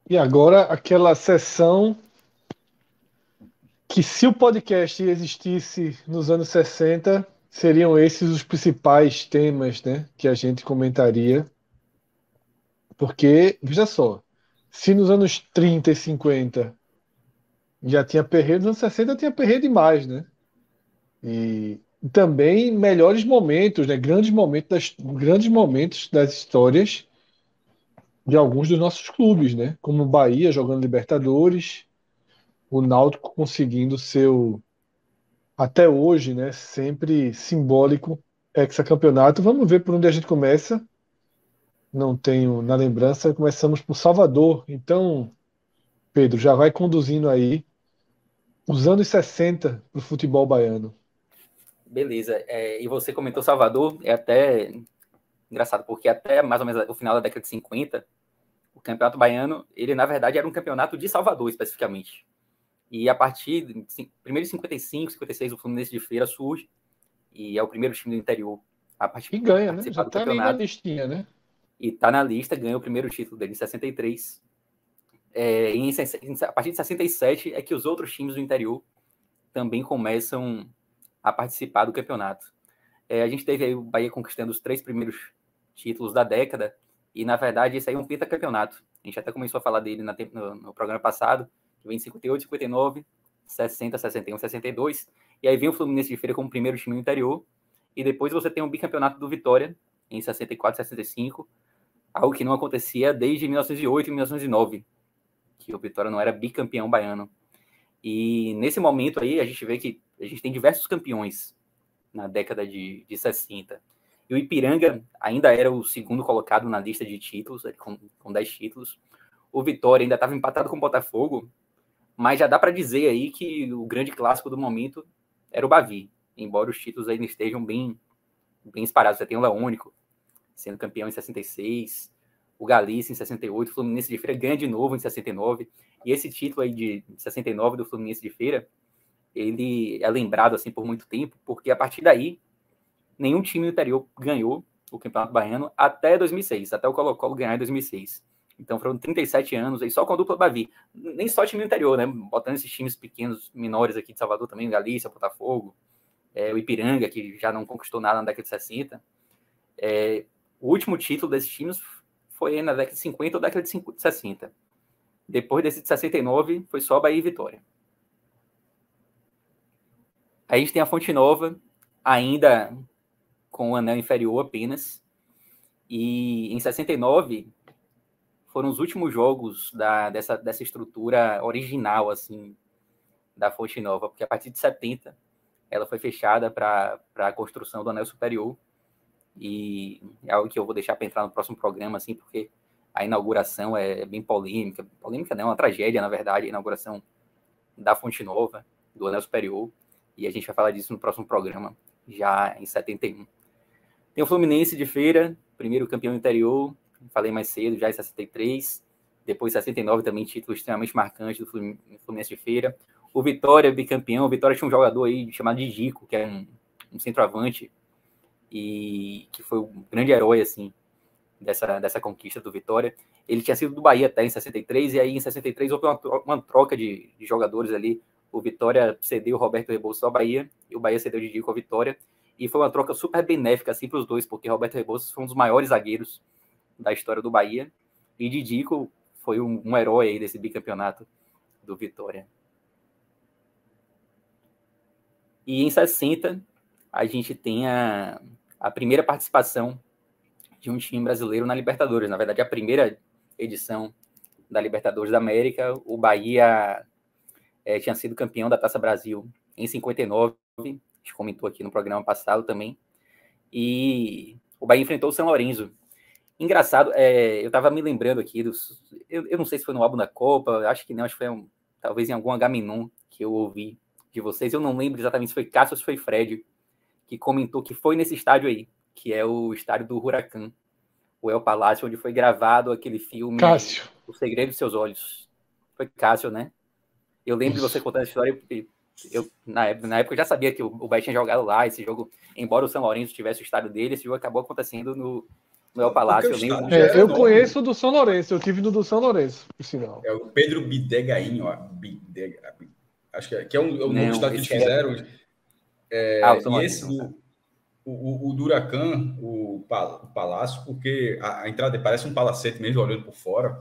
E agora aquela sessão que, se o podcast existisse nos anos 60, seriam esses os principais temas, né, que a gente comentaria. Porque, veja só, se nos anos 30 e 50 já tinha perreio, nos anos 60 tinha perreio demais, né? E também melhores momentos, né? Grandes momentos das histórias de alguns dos nossos clubes, né? Como o Bahia jogando Libertadores, o Náutico conseguindo seu, até hoje, né? Sempre simbólico hexacampeonato. Vamos ver por onde a gente começa. Não tenho na lembrança. Começamos por Salvador. Então, Pedro, já vai conduzindo aí os anos 60 para o futebol baiano. Beleza. E você comentou Salvador, é até engraçado, porque até mais ou menos o final da década de 50, o Campeonato Baiano, ele na verdade era um campeonato de Salvador, especificamente. E a partir de primeiro de 55, 56, o Fluminense de Feira surge, e é o primeiro time do interior E a ganha, né? Já participar do está ali na campeonato. listinha, né? E está na lista, ganhou o primeiro título dele em 63. A partir de 67 é que os outros times do interior também começam a participar do campeonato. A gente teve aí o Bahia conquistando os 3 primeiros títulos da década, e na verdade esse aí é um pentacampeonato. A gente até começou a falar dele no programa passado, que vem em 58, 59, 60, 61, 62, e aí vem o Fluminense de Feira como primeiro time do interior, e depois você tem o bicampeonato do Vitória, em 64, 65, algo que não acontecia desde 1908 e 1909, que o Vitória não era bicampeão baiano. E nesse momento aí a gente vê que a gente tem diversos campeões na década de 60. E o Ipiranga ainda era o segundo colocado na lista de títulos, com 10 títulos. O Vitória ainda estava empatado com o Botafogo, mas já dá para dizer aí que o grande clássico do momento era o Bavi, embora os títulos ainda estejam bem espalhados. Você tem o Leônico sendo campeão em 66, o Galícia em 68, o Fluminense de Feira ganha de novo em 69, e esse título aí de 69 do Fluminense de Feira, ele é lembrado assim por muito tempo, porque a partir daí nenhum time do interior ganhou o Campeonato Baiano até 2006, até o Colo-Colo ganhar em 2006. Então foram 37 anos aí só com a dupla Bavi. Nem só time do interior, né? Botando esses times pequenos, menores aqui de Salvador também, Galícia, Botafogo, o Ipiranga, que já não conquistou nada na década de 60. O último título desses times foi na década de 50 ou década de 60. Depois desse de 69, foi só Bahia e Vitória. Aí a gente tem a Fonte Nova, ainda com o anel inferior apenas. E em 69 foram os últimos jogos dessa estrutura original assim da Fonte Nova, porque a partir de 70 ela foi fechada para a construção do anel superior, e é algo que eu vou deixar para entrar no próximo programa, assim, porque a inauguração é bem polêmica. Polêmica não, é uma tragédia, na verdade, a inauguração da Fonte Nova, do anel superior, e a gente vai falar disso no próximo programa, já em 71. Tem o Fluminense de Feira, primeiro campeão interior, falei mais cedo, já em 63. Depois, 69, também título extremamente marcante do Fluminense de Feira. O Vitória, bicampeão. O Vitória tinha um jogador aí chamado de Dico, que era um centroavante, e que foi um grande herói, assim, dessa conquista do Vitória. Ele tinha sido do Bahia até em 63, e aí em 63 houve uma troca de jogadores ali. O Vitória cedeu o Roberto Rebouças ao Bahia, e o Bahia cedeu o Didico ao Vitória, e foi uma troca super benéfica assim, para os dois, porque Roberto Rebouças foi um dos maiores zagueiros da história do Bahia, e Didico foi um herói aí desse bicampeonato do Vitória. E em 60, a gente tem a primeira participação de um time brasileiro na Libertadores. Na verdade, a primeira edição da Libertadores da América, o Bahia tinha sido campeão da Taça Brasil em 59, a gente comentou aqui no programa passado também, e o Bahia enfrentou o São Lourenço. Engraçado, eu estava me lembrando aqui eu não sei se foi no álbum da Copa, acho que não, acho que foi talvez em algum H-Menon que eu ouvi de vocês, eu não lembro exatamente se foi Cássio ou se foi Fred, que comentou que foi nesse estádio aí, que é o estádio do Huracan, o El Palácio, onde foi gravado aquele filme Cássio. O Segredo de Seus Olhos. Foi Cássio, né? Eu lembro de você Isso. contando a história, porque na época eu já sabia que o Bahia tinha jogado lá, esse jogo, embora o São Lourenço tivesse o estádio dele, esse jogo acabou acontecendo Não é o Palácio, eu lembro. Eu conheço o do São Lourenço, eu tive no do São Lourenço, por sinal. É o Pedro Bidegain, ó. Acho que é o novo estádio que eles fizeram. E esse o do Huracan, o Palácio, porque a entrada parece um palacete mesmo, olhando por fora.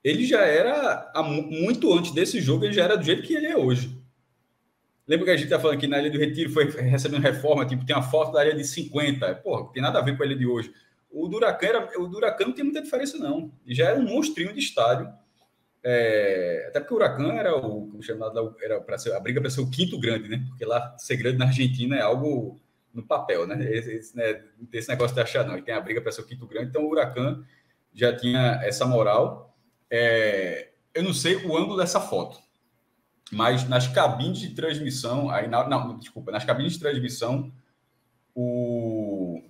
Ele já era, muito antes desse jogo, ele já era do jeito que ele é hoje. Lembra que a gente tá falando que na Ilha do Retiro foi recebendo reforma, tipo, tem uma foto da Ilha de 50. Porra, tem nada a ver com a Ilha de hoje. O do Huracan não tem muita diferença, não. Já era um monstrinho de estádio. Até porque o Huracan era o chamado, era para ser a briga para ser o quinto grande, né? Porque lá ser grande na Argentina é algo no papel, né? Não tem esse negócio de achar, não. E tem a briga para ser o quinto grande. Então o Huracan já tinha essa moral. Eu não sei o ângulo dessa foto, mas nas cabines de transmissão, nas cabines de transmissão, o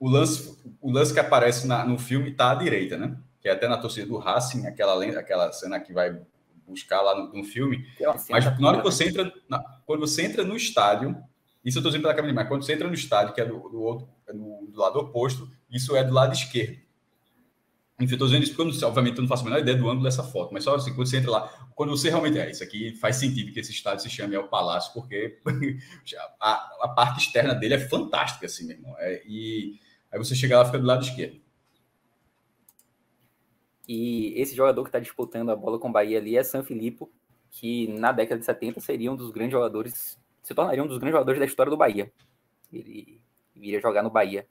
lance que aparece no filme está à direita, né? Que é até na torcida do Racing, aquela cena que vai buscar lá no filme. Mas na hora que você entra, quando você entra no estádio, isso eu estou dizendo pela cabine, mas quando você entra no estádio, que é do lado oposto, isso é do lado esquerdo. Enfim, eu estou dizendo isso porque, obviamente, eu não faço a menor ideia do ângulo dessa foto, mas só assim, quando você entra lá, quando você realmente... isso aqui faz sentido que esse estádio se chame El Palácio, porque a parte externa dele é fantástica, assim, meu irmão. E aí você chega lá e fica do lado esquerdo. E esse jogador que está disputando a bola com o Bahia ali é San Filippo, que na década de 70 seria um dos grandes jogadores, se tornaria um dos grandes jogadores da história do Bahia. Ele iria jogar no Bahia,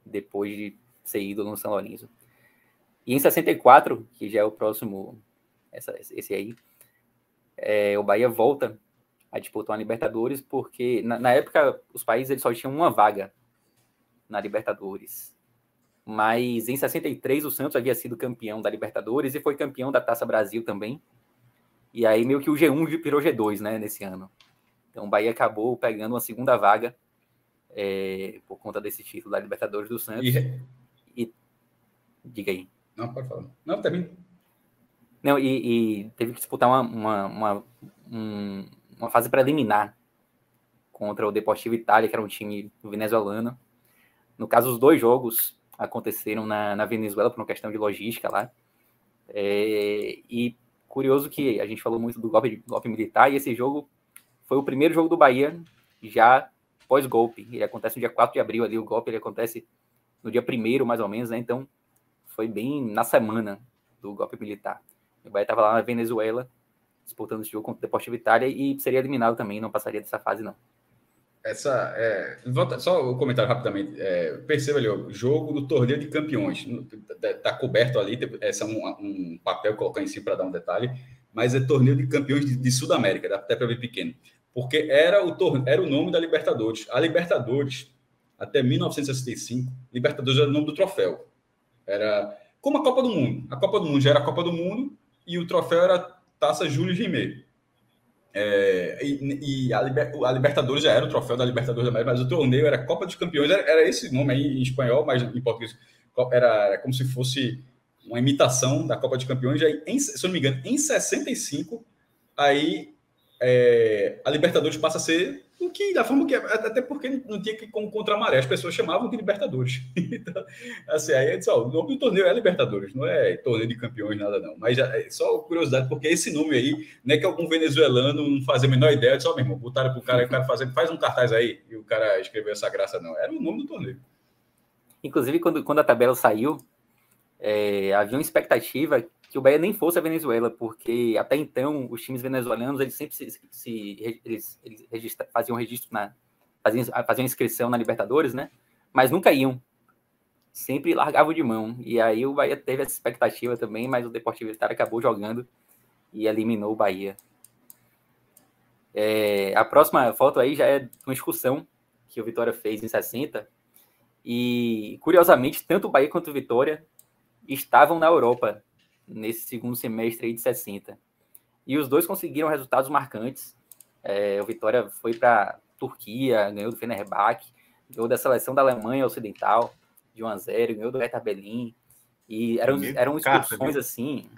depois de ser ídolo no São Lourenço. E em 64, que já é o próximo, esse aí, o Bahia volta a disputar a Libertadores, porque na época os países eles só tinham uma vaga na Libertadores. Mas em 63 o Santos havia sido campeão da Libertadores e foi campeão da Taça Brasil também. E aí meio que o G1 virou G2, né, nesse ano. Então o Bahia acabou pegando uma segunda vaga por conta desse título da Libertadores do Santos. E diga aí. Não, pode falar. Não, também. Não, e teve que disputar uma fase preliminar contra o Deportivo Itália, que era um time venezuelano. No caso, os dois jogos aconteceram na Venezuela por uma questão de logística lá. E curioso que a gente falou muito do golpe militar, e esse jogo foi o primeiro jogo do Bahia já pós-golpe. Ele acontece no dia 4 de abril ali, o golpe ele acontece no dia 1º, mais ou menos, né? Então, foi bem na semana do golpe militar. O Bahia estava lá na Venezuela, disputando esse jogo contra o Deportivo Itália, e seria eliminado também, não passaria dessa fase, não. Só um comentário rapidamente. Perceba ali, o jogo do torneio de campeões. Está coberto ali, esse é um papel colocar em cima para dar um detalhe, mas é torneio de campeões de Sudamérica, dá até para ver pequeno. Porque era o nome da Libertadores. A Libertadores, até 1965, Libertadores era o nome do troféu. Era como a Copa do Mundo. A Copa do Mundo já era a Copa do Mundo e o troféu era Taça Júlio Rimet. A Libertadores já era o troféu da Libertadores da América, mas o torneio era Copa dos Campeões, era esse nome aí em espanhol, mas em português era como se fosse uma imitação da Copa dos Campeões. Aí, se eu não me engano, em 65, aí a Libertadores passa a ser o que, da forma que até porque não tinha que como contra a maré, as pessoas chamavam de Libertadores. Então, assim, aí o nome do torneio é Libertadores, não é torneio de campeões, nada não. Mas só curiosidade, porque esse nome aí, não é que algum venezuelano não fazia a menor ideia, só mesmo, botaram pro cara, o cara faz um cartaz aí, e o cara escreveu essa graça, não. Era o nome do torneio. Inclusive, quando a tabela saiu, havia uma expectativa que o Bahia nem fosse a Venezuela, porque até então os times venezuelanos eles sempre faziam registro faziam inscrição na Libertadores, né? Mas nunca iam, sempre largavam de mão. E aí o Bahia teve essa expectativa também, mas o Deportivo Itália acabou jogando e eliminou o Bahia. A próxima foto aí já é uma excursão que o Vitória fez em 60. E curiosamente, tanto o Bahia quanto o Vitória estavam na Europa nesse segundo semestre aí de 60. E os dois conseguiram resultados marcantes. O Vitória foi para Turquia, ganhou do Fenerbahçe, ganhou da seleção da Alemanha Ocidental, de 1-0, ganhou do Hertha Berlim. E eram excursões assim...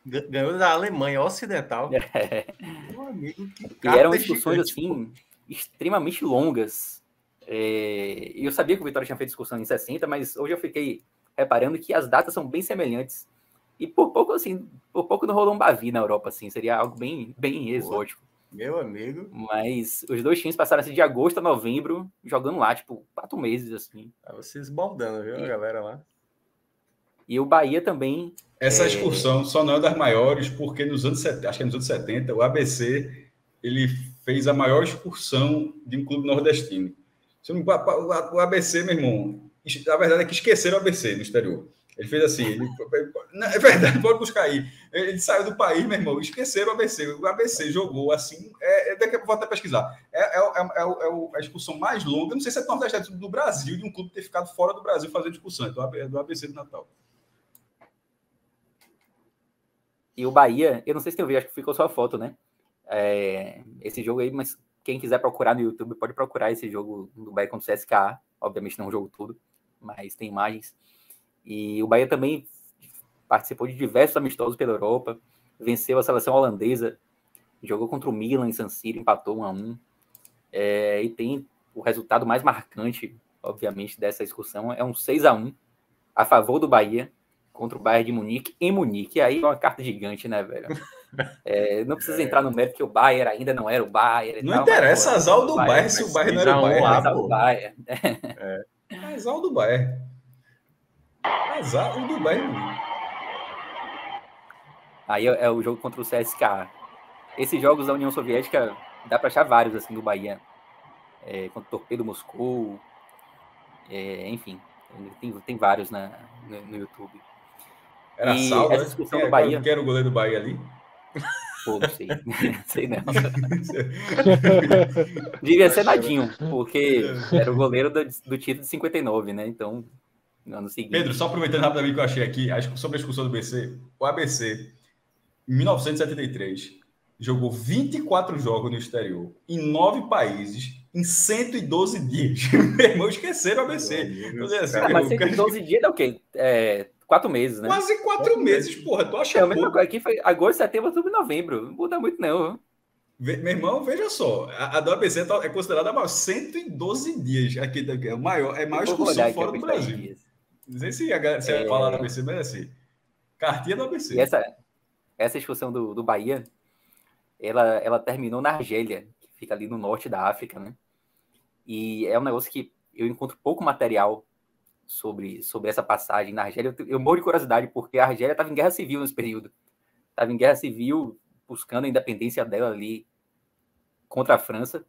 Ganhou da Alemanha Ocidental. Meu amigo, e eram excursões assim, extremamente longas. E eu sabia que o Vitória tinha feito excursão em 60, mas hoje eu fiquei reparando que as datas são bem semelhantes. E por pouco não rolou um Bavi na Europa, assim, seria algo bem, bem exótico. Meu amigo. Mas os dois times passaram assim, de agosto a novembro, jogando lá, tipo, 4 meses, assim. Tá vocês esbaldando, viu, a galera lá? E o Bahia também... Essa excursão só não é das maiores, porque nos anos 70, acho que nos anos 70, o ABC ele fez a maior excursão de um clube nordestino. O ABC, meu irmão, a verdade é que esqueceram o ABC no exterior. Ele fez assim, é verdade, pode buscar aí. Ele saiu do país, meu irmão, esqueceram o ABC. O ABC jogou assim, daqui a pouco vou até pesquisar. A expulsão mais longa, não sei se é nordestino do Brasil, de um clube ter ficado fora do Brasil fazendo expulsão, do ABC do Natal. E o Bahia, eu não sei se tem vídeo, acho que ficou só a foto, né? Esse jogo aí, mas quem quiser procurar no YouTube, pode procurar esse jogo do Bahia contra o CSKA. Obviamente não é um jogo todo, mas tem imagens. E o Bahia também participou de diversos amistosos pela Europa, venceu a seleção holandesa, jogou contra o Milan em San Siro, empatou 1-1. E tem o resultado mais marcante, obviamente, dessa excursão, é um 6-1 a favor do Bahia contra o Bayern de Munique em Munique. E aí é uma carta gigante, né, velho? Não precisa entrar no mérito que o Bayern ainda não era o Bayern. Não interessa azar do Bayern se o Bayern não era o Bayern. Azar do Bayern. Azar do Bayern. Azar o do Bayern. Aí é o jogo contra o CSKA. Esses jogos da União Soviética, dá para achar vários assim do Bahia. Contra o Torpedo Moscou. Enfim, tem vários no YouTube. Era Salva, essa discussão do Bahia... Quem era o goleiro do Bahia ali? Pô, não sei. Sei não. Devia ser Nadinho, porque era o goleiro do título de 59, né? Então, no ano seguinte... Pedro, só aproveitando rapidamente que eu achei aqui, sobre a expulsão do ABC, o ABC, em 1973, jogou 24 jogos no exterior, em 9 países, em 112 dias. Meu irmão, esqueceram o ABC. Mas 112 dias é o quê? 4 meses, né? Quase 4 meses, porra. Tu acha pouco? Aqui foi agosto, setembro, outubro e novembro. Não muda muito, não. Meu irmão, veja só. A do ABC é considerada a maior. 112 dias. Aqui é maior excursão fora do Brasil. Não sei se você fala do ABC, mas assim. Cartinha do ABC. E essa excursão do Bahia, ela terminou na Argélia, que fica ali no norte da África, né? E é um negócio que eu encontro pouco material sobre essa passagem na Argélia. Eu morro de curiosidade, porque a Argélia estava em guerra civil nesse período. Estava em guerra civil, buscando a independência dela ali contra a França.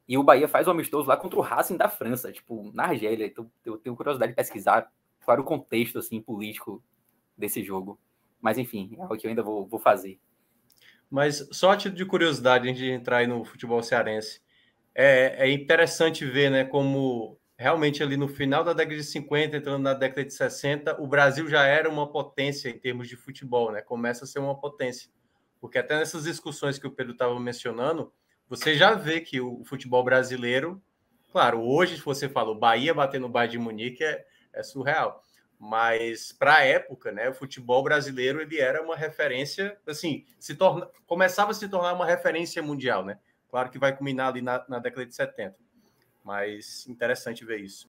E o Bahia faz um amistoso lá contra o Racing da França, tipo, na Argélia. Então, eu tenho curiosidade de pesquisar qual era o contexto assim, político desse jogo. Mas, enfim, é algo que eu ainda vou fazer. Mas só a título de curiosidade, antes de entrar aí no futebol cearense, é interessante ver, né, como realmente ali no final da década de 50, entrando na década de 60, o Brasil já era uma potência em termos de futebol, né? Começa a ser uma potência. Porque até nessas discussões que o Pedro estava mencionando, você já vê que o futebol brasileiro, claro, hoje, se você fala o Bahia bater no Bayern de Munique, é surreal. Mas para a época, né, o futebol brasileiro ele era uma referência, assim, começava a se tornar uma referência mundial, né? Claro que vai culminar ali na década de 70. Mas interessante ver isso.